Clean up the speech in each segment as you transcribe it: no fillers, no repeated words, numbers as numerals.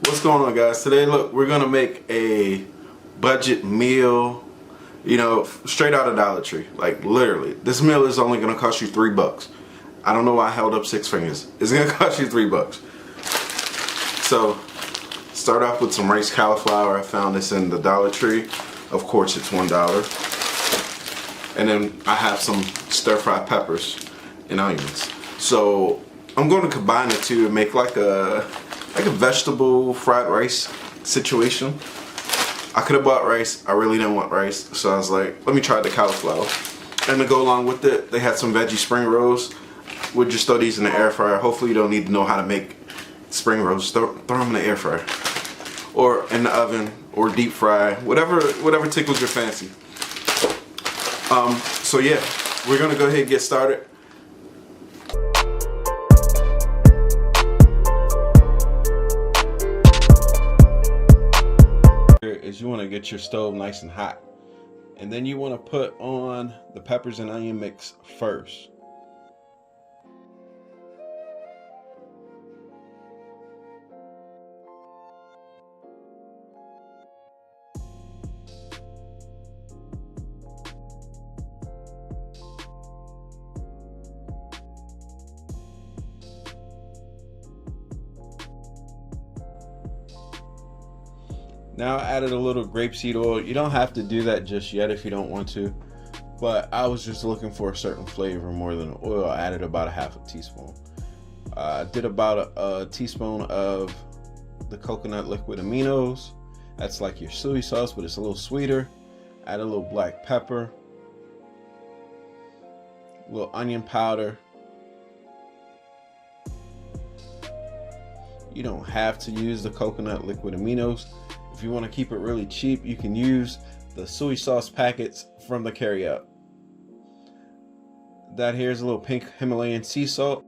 What's going on, guys? Today, look, we're gonna make a budget meal, you know, straight out of Dollar Tree. Like, literally, this meal is only gonna cost you $3. I don't know why I held up 6 fingers. It's gonna cost you $3. So, start off with some rice cauliflower. I found this in the Dollar Tree. Of course, it's $1. And then I have some stir-fried peppers and onions. So, I'm gonna combine the two and make like a vegetable fried rice situation. I could have bought rice. I really didn't want rice, so I was like, let me try the cauliflower. And to go along with it, they had some veggie spring rolls. We'll just throw these in the air fryer. Hopefully you don't need to know how to make spring rolls. Throw them in the air fryer, or in the oven, or deep fry, whatever tickles your fancy. So yeah, we're gonna go ahead and get started. Is you want to get your stove nice and hot, and then you want to put on the peppers and onion mix first. Now I added a little grapeseed oil. You don't have to do that just yet if you don't want to, but I was just looking for a certain flavor more than oil. I added about a half a teaspoon. I did about a teaspoon of the coconut liquid aminos. That's like your soy sauce, but it's a little sweeter. Add a little black pepper, a little onion powder. You don't have to use the coconut liquid aminos. If you want to keep it really cheap, you can use the soy sauce packets from the carryout. That here's a little pink Himalayan sea salt.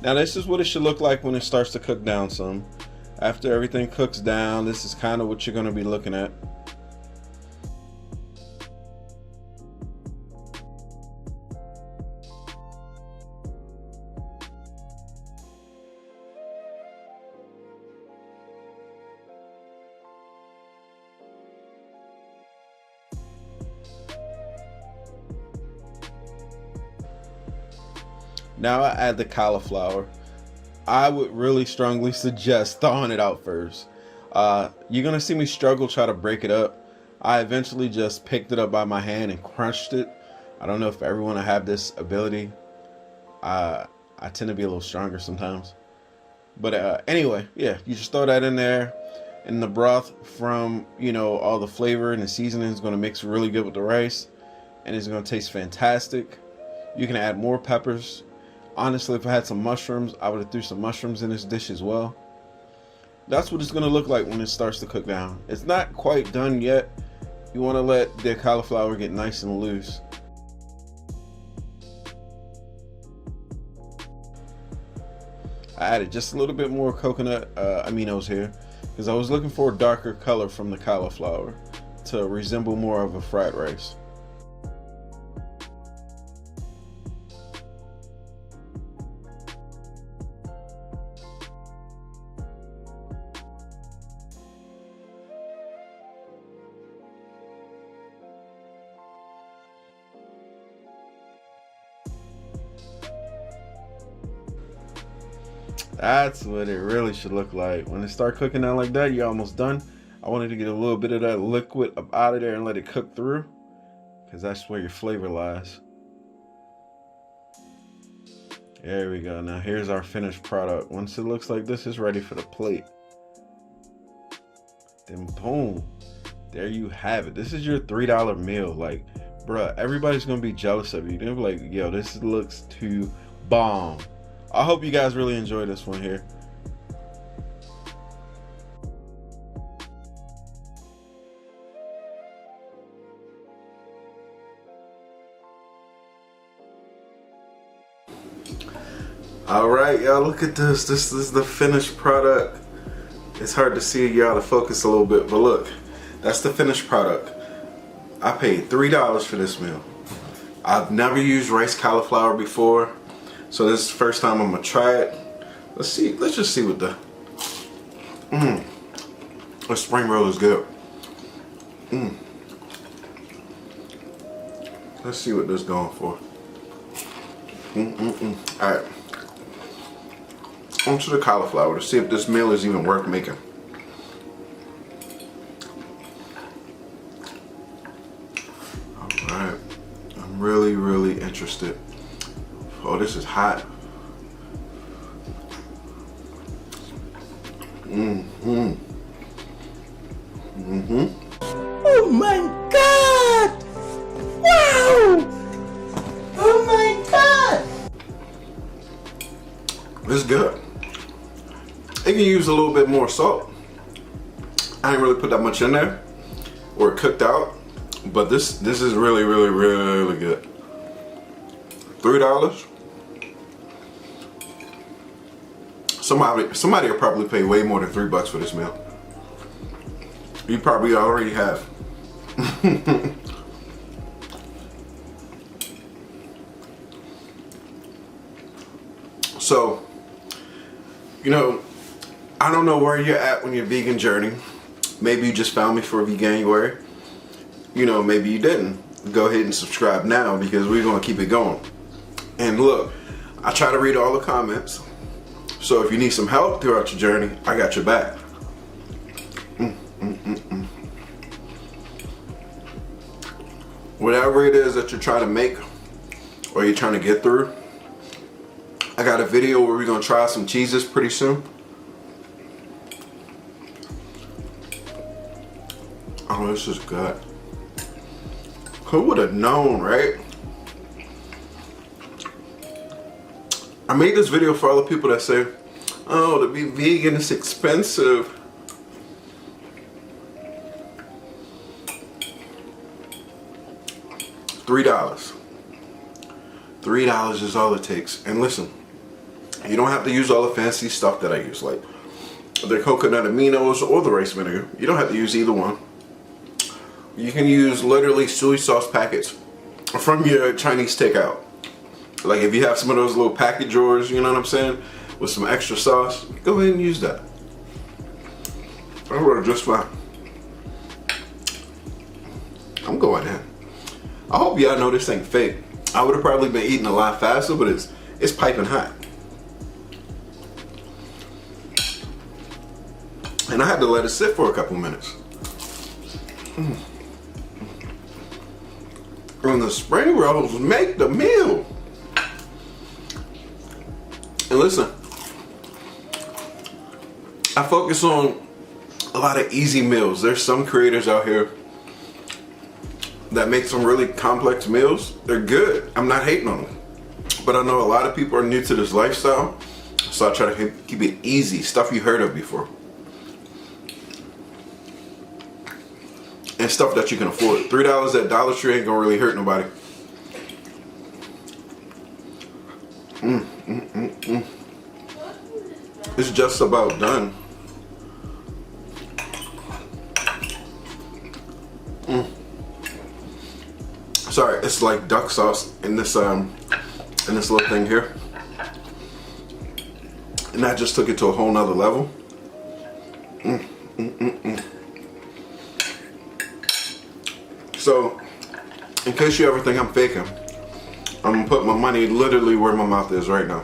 Now this is what it should look like when it starts to cook down some. After everything cooks down, this is kind of what you're going to be looking at. Now I add the cauliflower. I would really strongly suggest thawing it out first. You're gonna see me struggle try to break it up. I eventually just picked it up by my hand and crunched it. I don't know if everyone have this ability. I tend to be a little stronger sometimes. But anyway, yeah, you just throw that in there, and the broth from, you know, all the flavor and the seasoning is gonna mix really good with the rice, and it's gonna taste fantastic. You can add more peppers. Honestly, if I had some mushrooms, I would have threw some mushrooms in this dish as well. That's what it's going to look like when it starts to cook down. It's not quite done yet. You want to let the cauliflower get nice and loose. I added just a little bit more coconut aminos here because I was looking for a darker color from the cauliflower to resemble more of a fried rice. That's what it really should look like. When it start cooking down like that, you're almost done. I wanted to get a little bit of that liquid up out of there and let it cook through, because that's where your flavor lies. There we go. Now here's our finished product. Once it looks like this, it's ready for the plate. Then boom, there you have it. This is your $3 meal. Like, bruh, everybody's gonna be jealous of you. They'll be like, yo, this looks too bomb. I hope you guys really enjoy this one here. All right, y'all, look at this. This is the finished product. It's hard to see, you gotta focus a little bit, but look, that's the finished product. I paid $3 for this meal. I've never used rice cauliflower before, so this is the first time I'm gonna try it. Let's see. Let's just see what the spring roll is good. Let's see what this is going for. All right. Onto the cauliflower to see if this meal is even worth making. Alright, I'm really interested. Oh, this is hot. Oh my God! Wow! Oh my God! It's good. It can use a little bit more salt. I didn't really put that much in there, or it cooked out, but this is really good. $3. Somebody will probably pay way more than $3 for this meal. You probably already have. So, you know, I don't know where you're at on your vegan journey. Maybe you just found me for Veganuary. You know, maybe you didn't. Go ahead and subscribe now because we're going to keep it going. And look, I try to read all the comments. So if you need some help throughout your journey, I got your back. Whatever it is that you're trying to make or you're trying to get through, I got a video where we're going to try some cheeses pretty soon. Oh, this is good. Who would have known, right? I made this video for all the people that say, oh, to be vegan is expensive. $3. $3 is all it takes. And listen, you don't have to use all the fancy stuff that I use, like the coconut aminos or the rice vinegar. You don't have to use either one. You can use literally soy sauce packets from your Chinese takeout. Like if you have some of those little packet drawers, you know what I'm saying, with some extra sauce, go ahead and use that. That'll work just fine. I'm going in. I hope y'all know this ain't fake. I would have probably been eating a lot faster, but it's piping hot. And I had to let it sit for a couple minutes. And the spring rolls make the meal. And listen, I focus on a lot of easy meals. There's some creators out here that make some really complex meals. They're good. I'm not hating on them. But I know a lot of people are new to this lifestyle, so I try to keep it easy, stuff you heard of before. And stuff that you can afford. $3 at Dollar Tree ain't gonna really hurt nobody. It's just about done. Sorry, it's like duck sauce in this little thing here. And that just took it to a whole nother level. So, in case you ever think I'm faking, I'm gonna put my money literally where my mouth is right now.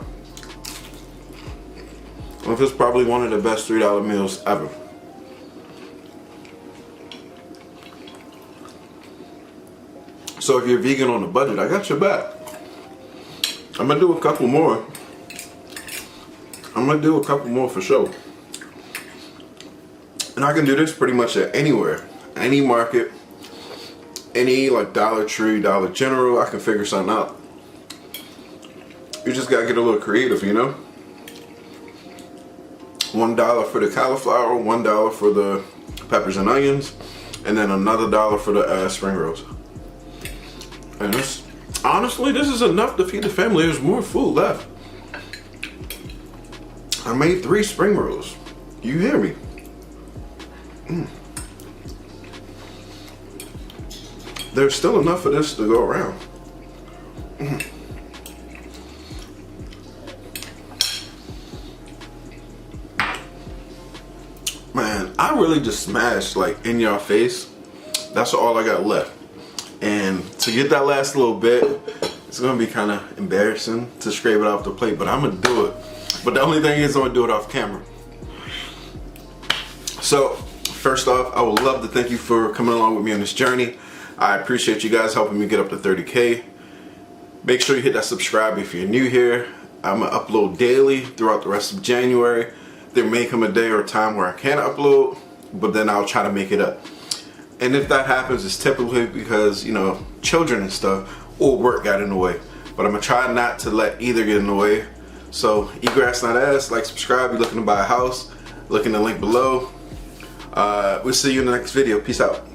Well, this is probably one of the best $3 meals ever. So if you're vegan on a budget, I got your back. I'm gonna do a couple more. I'm gonna do a couple more for sure. And I can do this pretty much at anywhere, any market, any like Dollar Tree, Dollar General. I can figure something out. You just gotta get a little creative, you know? $1 for the cauliflower, $1 for the peppers and onions, and then another $1 for the spring rolls. And this, honestly, this is enough to feed the family. There's more food left. I made 3 spring rolls. You hear me? There's still enough of this to go around. Man, I really just smashed like in your face. That's all I got left. And to get that last little bit, it's gonna be kind of embarrassing to scrape it off the plate, but I'm gonna do it. But the only thing is I'm gonna do it off camera. So first off, I would love to thank you for coming along with me on this journey. I appreciate you guys helping me get up to 30K. Make sure you hit that subscribe if you're new here. I'm gonna upload daily throughout the rest of January. There may come a day or a time where I can't upload, but then I'll try to make it up. And if that happens, it's typically because, you know, children and stuff or work got in the way. But I'm gonna try not to let either get in the way. So eat grass, not ass. Like, subscribe. You're looking to buy a house, look in the link below. We'll see you in the next video. Peace out.